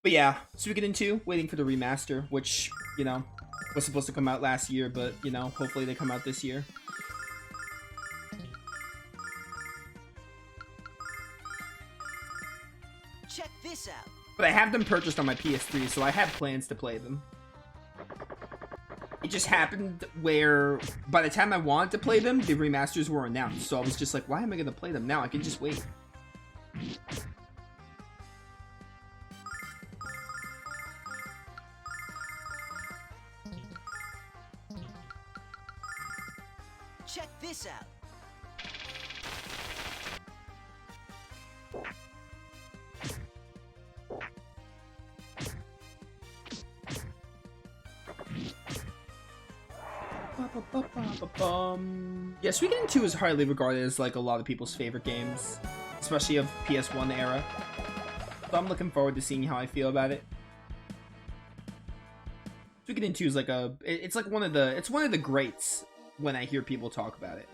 But yeah, Suikoden 2, waiting for the remaster, which, you know, was supposed to come out last year, but, you know, hopefully they come out this year. Check this out. But I have them purchased on my PS3, so I have plans to play them. It just happened where, by the time I wanted to play them, the remasters were announced. So I was just like, why am I going to play them now? I can just wait. Check this out. Yeah, Suikoden 2 is highly regarded as like a lot of people's favorite games, especially of PS1 era. So I'm looking forward to seeing how I feel about it. Suikoden 2 is like it's like one of the greats when I hear people talk about it.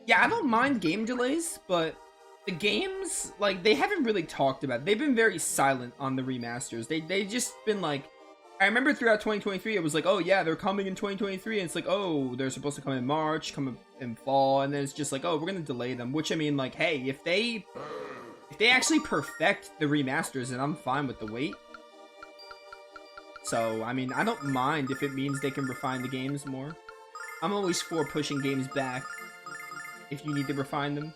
Yeah, I don't mind game delays, but the games, like, they haven't really talked about it. They've been very silent on the remasters. They just been like, I remember throughout 2023, it was like, oh yeah, they're coming in 2023, and it's like, oh, they're supposed to come in March, come in fall, and then it's just like, oh, we're gonna delay them. Which, I mean, like, hey, if they actually perfect the remasters, then I'm fine with the wait. So, I mean, I don't mind if it means they can refine the games more. I'm always for pushing games back if you need to refine them.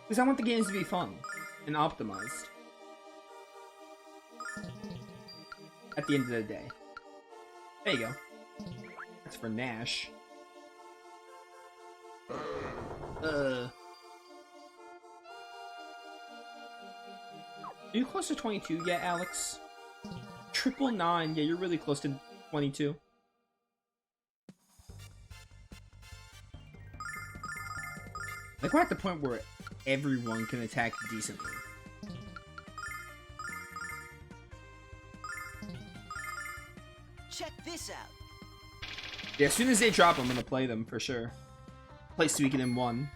Because I want the games to be fun and optimized. At the end of the day. There you go. That's for Nash. Are you close to 22 yet, Alex? 999. Yeah, you're really close to 22. Like, we're at the point where everyone can attack decently. Check this out. Yeah, as soon as they drop, I'm gonna play them for sure. Play Suikoden 1.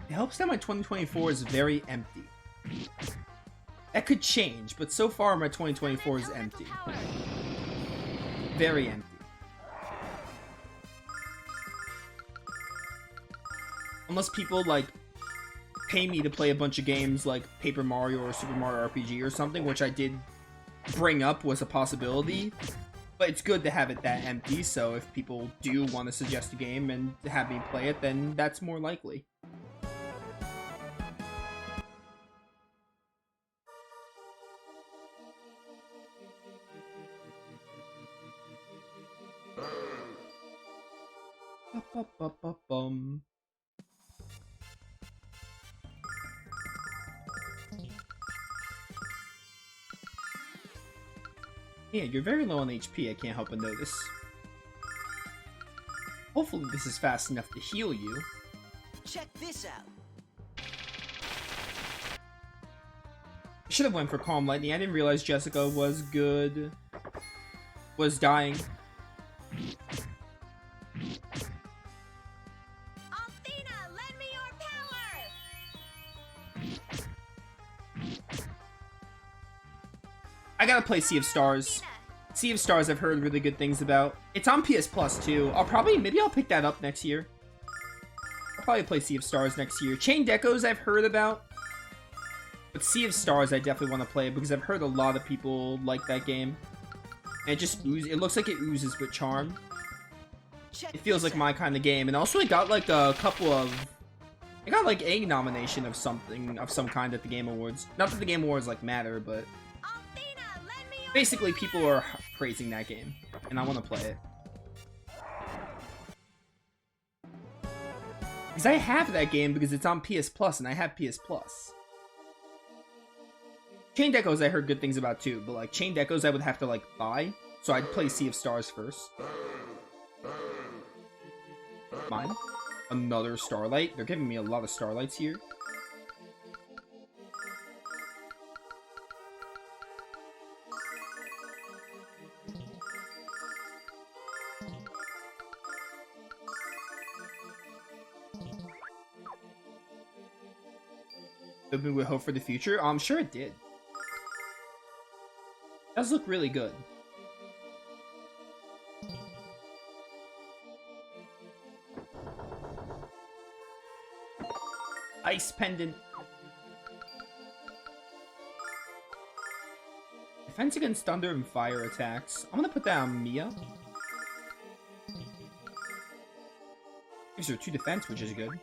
It helps that my 2024 is very empty. That could change, but so far my 2024 is empty. Very empty. Unless people, like, pay me to play a bunch of games like Paper Mario or Super Mario RPG or something, which I did bring up was a possibility. But it's good to have it that empty, so if people do want to suggest a game and have me play it, then that's more likely. Ba-ba-ba-ba-bum. Yeah, you're very low on HP, I can't help but notice. Hopefully this is fast enough to heal you. Check this out. I should have went for Calm Lightning. I didn't realize Jessica was good. Was dying. I gotta play Sea of Stars. Sea of Stars I've heard really good things about. It's on PS Plus too. Maybe I'll pick that up next year. I'll probably play Sea of Stars next year. Chained Echoes I've heard about. But Sea of Stars I definitely want to play because I've heard a lot of people like that game. And it looks like it oozes with charm. It feels like my kind of game. And also it got like a couple of... It got like a nomination of something, of some kind at the Game Awards. Not that the Game Awards like matter, but... Basically, people are praising that game, and I want to play it. Because I have that game because it's on PS Plus, and I have PS Plus. Chained Echoes I heard good things about too, but like Chained Echoes I would have to like buy, so I'd play Sea of Stars first. Mine. Another Starlight. They're giving me a lot of Starlights here. Filled me with hope for the future. I'm sure it did. Does look really good. Ice pendant. Defense against thunder and fire attacks. I'm gonna put that on Mia. Gives her 2 defense, which is good.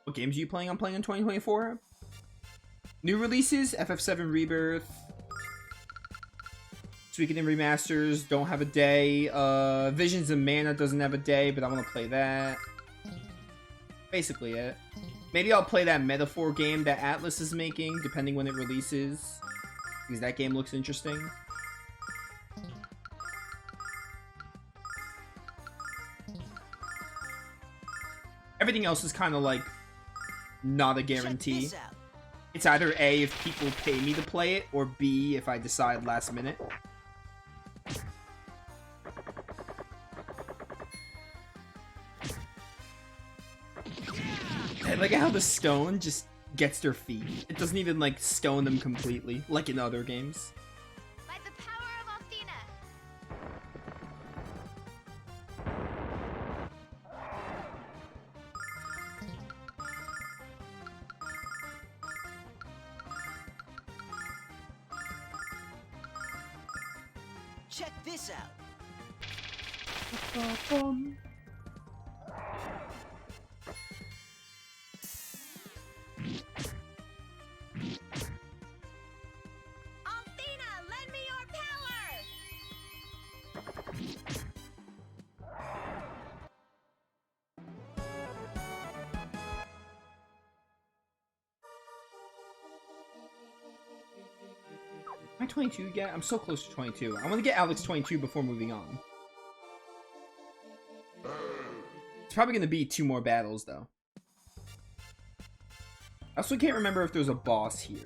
What games are you playing? I'm playing in 2024. New releases, FF7 Rebirth. Suikoden Remasters don't have a day. Visions of Mana doesn't have a day, but I'm gonna play that. Basically it. Maybe I'll play that Metaphor game that Atlas is making, depending when it releases. Because that game looks interesting. Everything else is kind of like not a guarantee. It's either A, if people pay me to play it, or B, if I decide last minute. I like how the stone just gets their feet. It doesn't even like stone them completely, like in other games. By the power of Athena. Check this out. Athena, lend me your power. Am I 22 yet? I'm so close to 22. I want to get Alex 22 before moving on. It's probably going to be 2 more battles, though. I also can't remember if there's a boss here.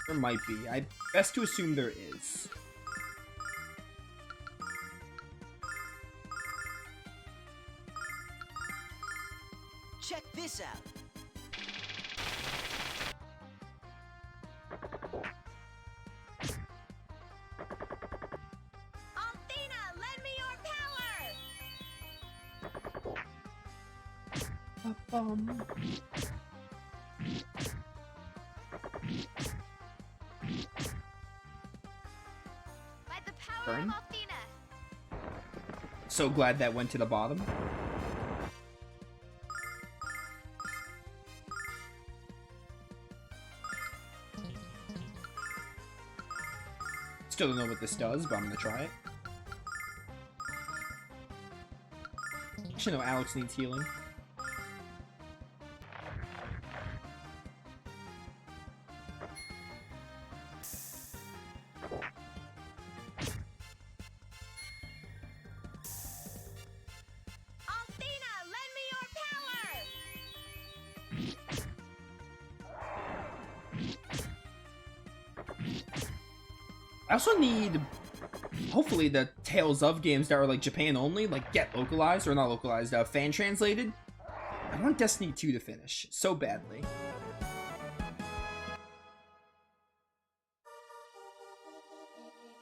There might be. I best to assume there is. Check this out. Athena, lend me your power. By the power Burn? of Athena. So glad that went to the bottom. Still don't know what this does, but I'm gonna try it. Actually, no, Alex needs healing. Athena, lend me your power. I also need, hopefully, the Tales of games that are like Japan only, like get localized, or not localized, fan translated. I want Destiny 2 to finish so badly.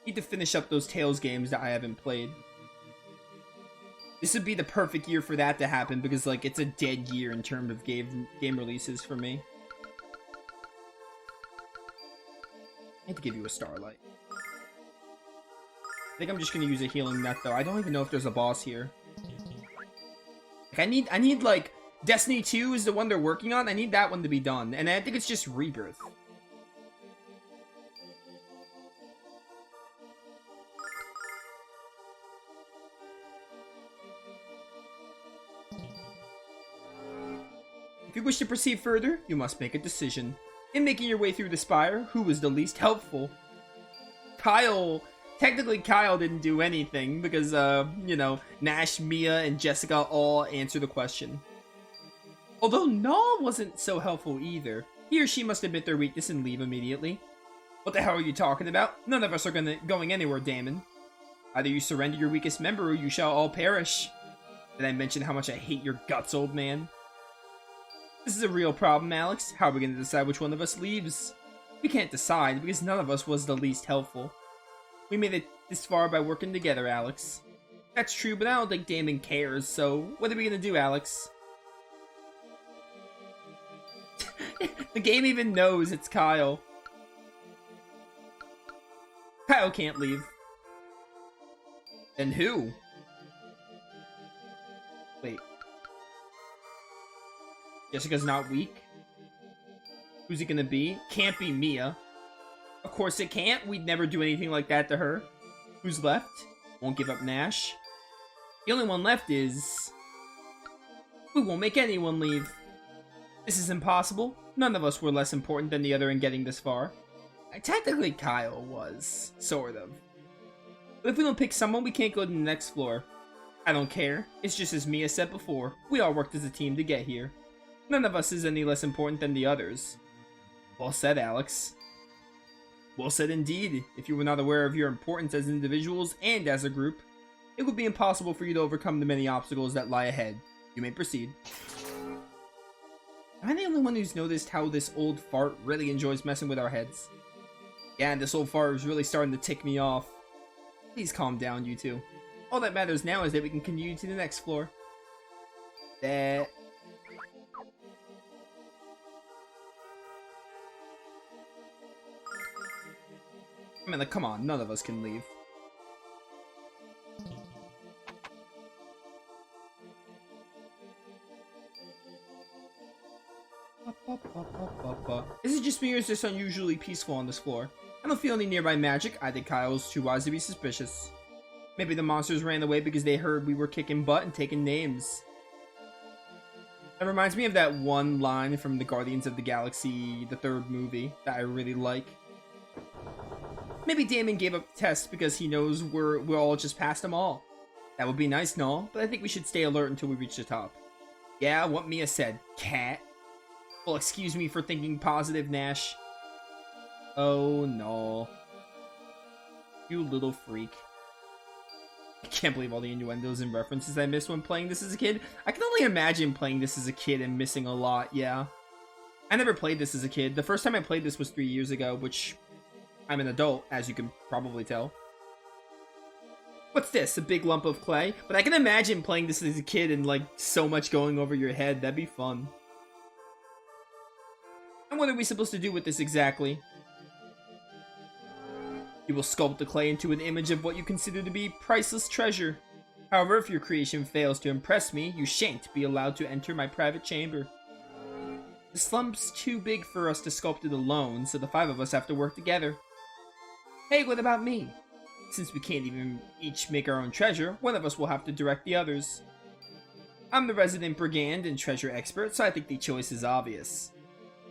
Need to finish up those Tales games that I haven't played. This would be the perfect year for that to happen because like it's a dead year in terms of game releases for me. I had to give you a Starlight. I think I'm just gonna use a healing nut though. I don't even know if there's a boss here. Like, I need like Destiny 2 is the one they're working on. I need that one to be done, and I think it's just Rebirth. If you wish to proceed further, you must make a decision. In making your way through the spire, who was the least helpful? Kyle. Technically, Kyle didn't do anything because, you know, Nash, Mia, and Jessica all answer the question. Although Null wasn't so helpful either. He or she must admit their weakness and leave immediately. What the hell are you talking about? None of us are going anywhere, Damon. Either you surrender your weakest member or you shall all perish. Did I mention how much I hate your guts, old man? This is a real problem, Alex. How are we going to decide which one of us leaves? We can't decide because none of us was the least helpful. We made it this far by working together, Alex. That's true, but I don't think Damon cares, so what are we going to do, Alex? The game even knows it's Kyle. Kyle can't leave. Then who? Wait. Jessica's not weak? Who's it gonna be? Can't be Mia. Of course it can't. We'd never do anything like that to her. Who's left? Won't give up Nash. The only one left is... We won't make anyone leave. This is impossible. None of us were less important than the other in getting this far. Technically, Kyle was. Sort of. But if we don't pick someone, we can't go to the next floor. I don't care. It's just as Mia said before. We all worked as a team to get here. None of us is any less important than the others. Well said, Alex. Well said indeed. If you were not aware of your importance as individuals and as a group, it would be impossible for you to overcome the many obstacles that lie ahead. You may proceed. Am I the only one who's noticed how this old fart really enjoys messing with our heads? Yeah, this old fart is really starting to tick me off. Please calm down, you two. All that matters now is that we can continue to the next floor. That... I mean, like, come on, none of us can leave. Is it just me or is this unusually peaceful on this floor? I don't feel any nearby magic. I think Kyle's too wise to be suspicious. Maybe the monsters ran away because they heard we were kicking butt and taking names. That reminds me of that one line from the Guardians of the Galaxy, the third movie, that I really like. Maybe Damon gave up the test because he knows we're all just past them all. That would be nice and all, but I think we should stay alert until we reach the top. Yeah, what Mia said, cat. Well, excuse me for thinking positive, Nash. Oh, no. You little freak. I can't believe all the innuendos and references I missed when playing this as a kid. I can only imagine playing this as a kid and missing a lot, yeah. I never played this as a kid. The first time I played this was 3 years ago, which... I'm an adult, as you can probably tell. What's this? A big lump of clay? But I can imagine playing this as a kid and, like, so much going over your head. That'd be fun. And what are we supposed to do with this exactly? You will sculpt the clay into an image of what you consider to be priceless treasure. However, if your creation fails to impress me, you shan't be allowed to enter my private chamber. The slump's too big for us to sculpt it alone, so the 5 of us have to work together. Hey, what about me? Since we can't even each make our own treasure, one of us will have to direct the others. I'm the resident brigand and treasure expert, so I think the choice is obvious.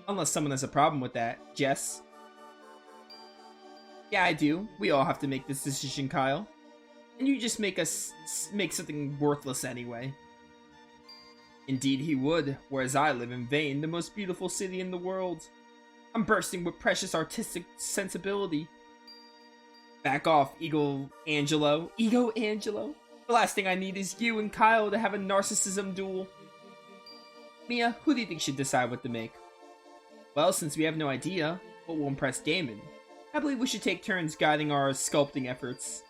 Unless someone has a problem with that. Jess? Yeah, I do. We all have to make this decision, Kyle. And you just make us make something worthless anyway. Indeed he would, whereas I live in Vane, the most beautiful city in the world. I'm bursting with precious artistic sensibility. Back off, Ego Angelo. Ego Angelo? The last thing I need is you and Kyle to have a narcissism duel. Mia, who do you think should decide what to make? Well, since we have no idea, what will impress Damon? I believe we should take turns guiding our sculpting efforts.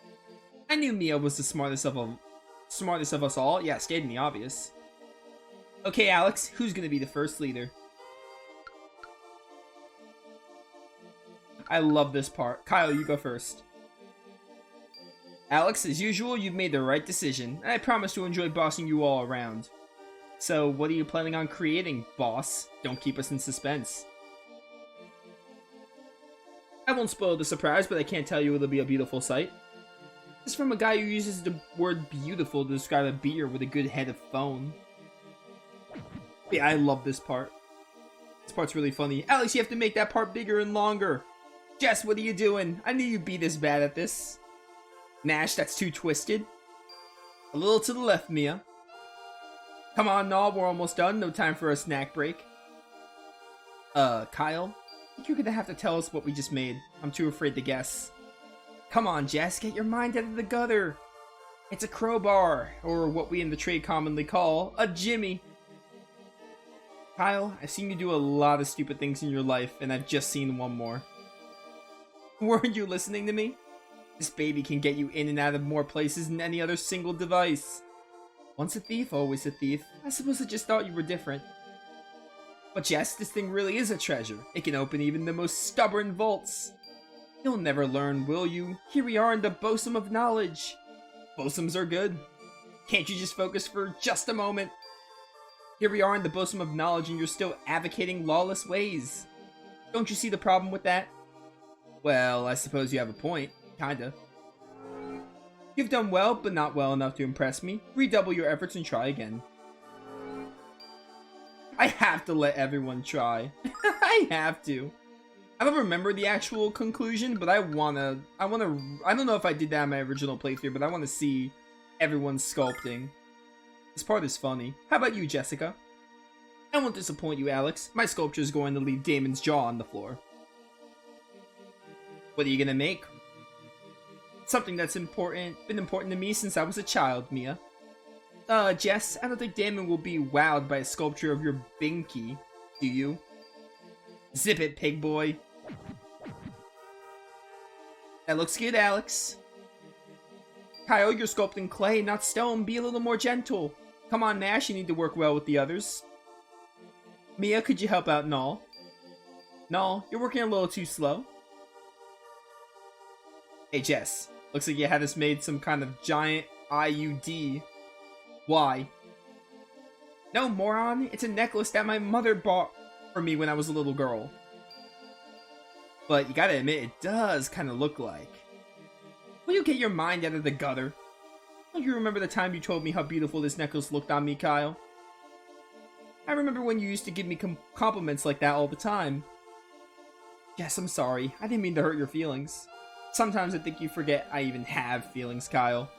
I knew Mia was the smartest of us all. Yeah, stating the obvious. Okay, Alex, who's gonna be the first leader? I love this part. Kyle, you go first. Alex, as usual, you've made the right decision, and I promise to enjoy bossing you all around. So, what are you planning on creating, boss? Don't keep us in suspense. I won't spoil the surprise, but I can't tell you it'll be a beautiful sight. This is from a guy who uses the word beautiful to describe a beer with a good head of foam. Yeah, I love this part. This part's really funny. Alex, you have to make that part bigger and longer. Jess, what are you doing? I knew you'd be this bad at this. Nash, that's too twisted. A little to the left, Mia. Come on, Naw, we're almost done. No time for a snack break. Kyle? I think you're gonna have to tell us what we just made. I'm too afraid to guess. Come on, Jess, get your mind out of the gutter. It's a crowbar, or what we in the trade commonly call a jimmy. Kyle, I've seen you do a lot of stupid things in your life, and I've just seen one more. Weren't you listening to me? This baby can get you in and out of more places than any other single device. Once a thief, always a thief. I suppose I just thought you were different. But Jess, this thing really is a treasure. It can open even the most stubborn vaults. You'll never learn, will you? Here we are in the bosom of knowledge. Bosoms are good. Can't you just focus for just a moment? Here we are in the bosom of knowledge and you're still advocating lawless ways. Don't you see the problem with that? Well, I suppose you have a point. Kinda. You've done well, but not well enough to impress me. Redouble your efforts and try again. I have to let everyone try. I have to. I don't remember the actual conclusion, but I don't know if I did that in my original playthrough, but I want to see everyone sculpting. This part is funny. How about you, Jessica? I won't disappoint you, Alex. My sculpture is going to leave Damon's jaw on the floor. What are you gonna make? Something that's been important to me since I was a child, Mia. Jess, I don't think Damon will be wowed by a sculpture of your binky, do you? Zip it, pig boy. That looks good, Alex. Kyle, you're sculpting clay, not stone. Be a little more gentle. Come on, Nash, you need to work well with the others. Mia, could you help out Null? Null, you're working a little too slow. Hey, Jess. Looks like you had us made some kind of giant IUD. Why? No, moron. It's a necklace that my mother bought for me when I was a little girl. But you gotta admit, it does kind of look like. Will you get your mind out of the gutter? Don't you remember the time you told me how beautiful this necklace looked on me, Kyle? I remember when you used to give me compliments like that all the time. Yes, I'm sorry. I didn't mean to hurt your feelings. Sometimes I think you forget I even have feelings, Kyle.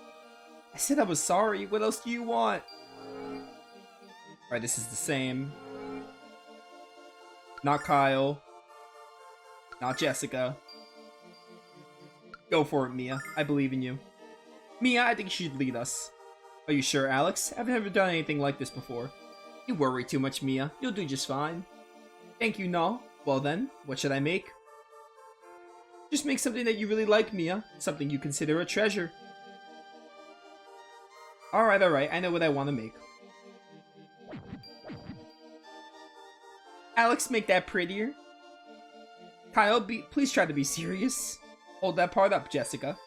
I said I was sorry. What else do you want? Alright, this is the same. Not Kyle. Not Jessica. Go for it, Mia. I believe in you. Mia, I think you should lead us. Are you sure, Alex? I've never done anything like this before. You worry too much, Mia. You'll do just fine. Thank you, Null. Well then, what should I make? Just make something that you really like, Mia. Something you consider a treasure. Alright, I know what I want to make. Alex, make that prettier. Kyle, please try to be serious. Hold that part up, Jessica.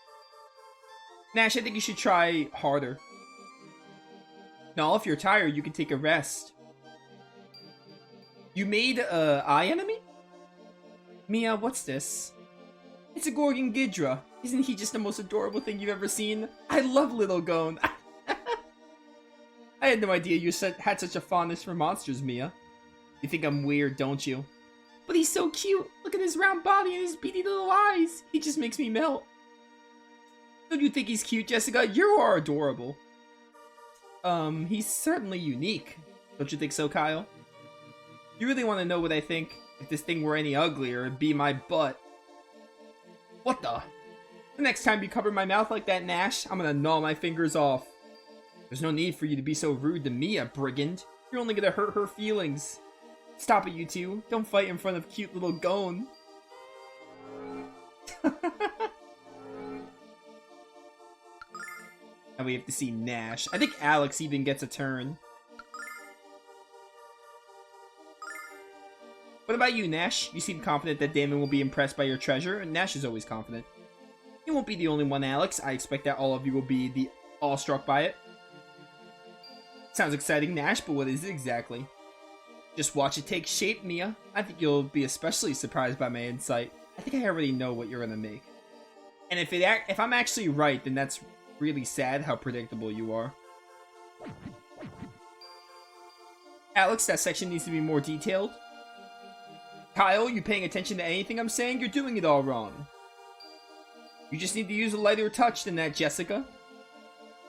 Nash, I think you should try harder. Null, if you're tired, you can take a rest. You made a eye enemy? Mia, what's this? It's a Gorgon Gidra. Isn't he just the most adorable thing you've ever seen? I love Little Gon. I had no idea you had such a fondness for monsters, Mia. You think I'm weird, don't you? But he's so cute. Look at his round body and his beady little eyes. He just makes me melt. Don't you think he's cute, Jessica? You are adorable. He's certainly unique. Don't you think so, Kyle? You really want to know what I think? If this thing were any uglier, it'd be my butt. What the? The next time you cover my mouth like that, Nash, I'm gonna gnaw my fingers off. There's no need for you to be so rude to Mia, brigand. You're only gonna hurt her feelings. Stop it, you two. Don't fight in front of cute little Gon. And we have to see Nash. I think Alex even gets a turn. What about you, Nash? You seem confident that Damon will be impressed by your treasure, and Nash is always confident. You won't be the only one, Alex. I expect that all of you will be awestruck by it. Sounds exciting, Nash, but what is it exactly? Just watch it take shape, Mia. I think you'll be especially surprised by my insight. I think I already know what you're gonna make. And if I'm actually right, then that's really sad how predictable you are. Alex, that section needs to be more detailed. Kyle, you paying attention to anything I'm saying? You're doing it all wrong. You just need to use a lighter touch than that, Jessica.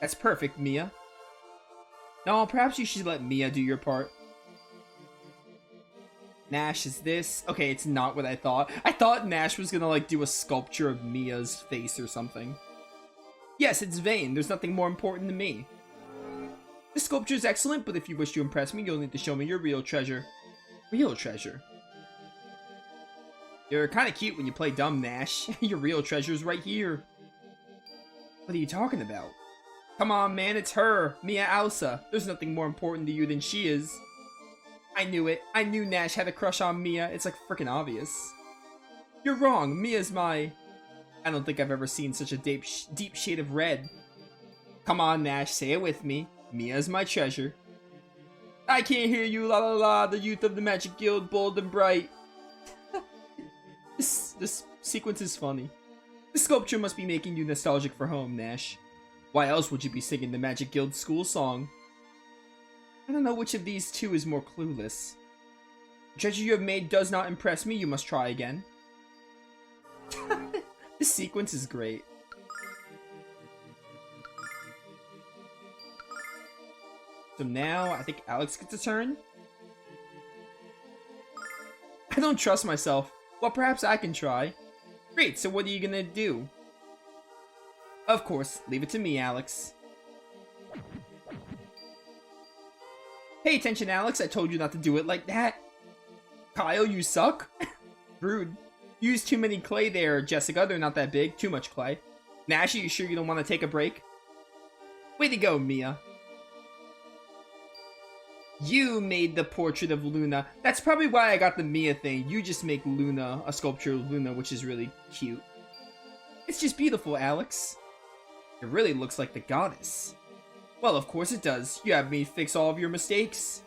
That's perfect, Mia. No, perhaps you should let Mia do your part. Nash is this. Okay, it's not what I thought. I thought Nash was gonna, like, do a sculpture of Mia's face or something. Yes, it's vain. There's nothing more important to me. This sculpture is excellent, but if you wish to impress me, you'll need to show me your real treasure. Real treasure? You're kind of cute when you play dumb, Nash. Your real treasure's right here. What are you talking about? Come on, man, it's her, Mia Alsa. There's nothing more important to you than she is. I knew it. I knew Nash had a crush on Mia. It's like freaking obvious. You're wrong. Mia's my... I don't think I've ever seen such a deep shade of red. Come on, Nash, say it with me. Mia's my treasure. I can't hear you, la la la, the youth of the Magic Guild, bold and bright. This sequence is funny. The sculpture must be making you nostalgic for home, Nash. Why else would you be singing the Magic Guild school song? I don't know which of these two is more clueless. The treasure you have made does not impress me, you must try again. This sequence is great. So now, I think Alex gets a turn? I don't trust myself. Well, perhaps I can try. Great, so what are you gonna do? Of course, leave it to me, Alex. Pay attention, Alex, I told you not to do it like that. Kyle, you suck? Rude. You used too many clay there, Jessica, they're not that big. Too much clay. Nash, are you sure you don't want to take a break? Way to go, Mia. You made the portrait of Luna. That's probably why I got the Mia thing. You just make Luna, a sculpture of Luna, which is really cute. It's just beautiful, Alex. It really looks like the goddess. Well, of course it does. You have me fix all of your mistakes.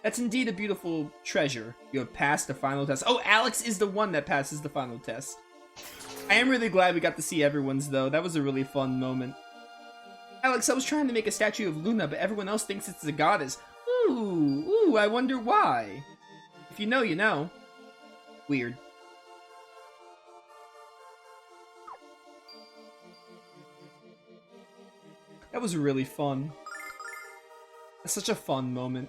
That's indeed a beautiful treasure. You have passed the final test. Oh, Alex is the one that passes the final test. I am really glad we got to see everyone's, though. That was a really fun moment. Alex, I was trying to make a statue of Luna, but everyone else thinks it's the goddess. Ooh, I wonder why. If you know, you know. Weird. That was really fun. That's such a fun moment.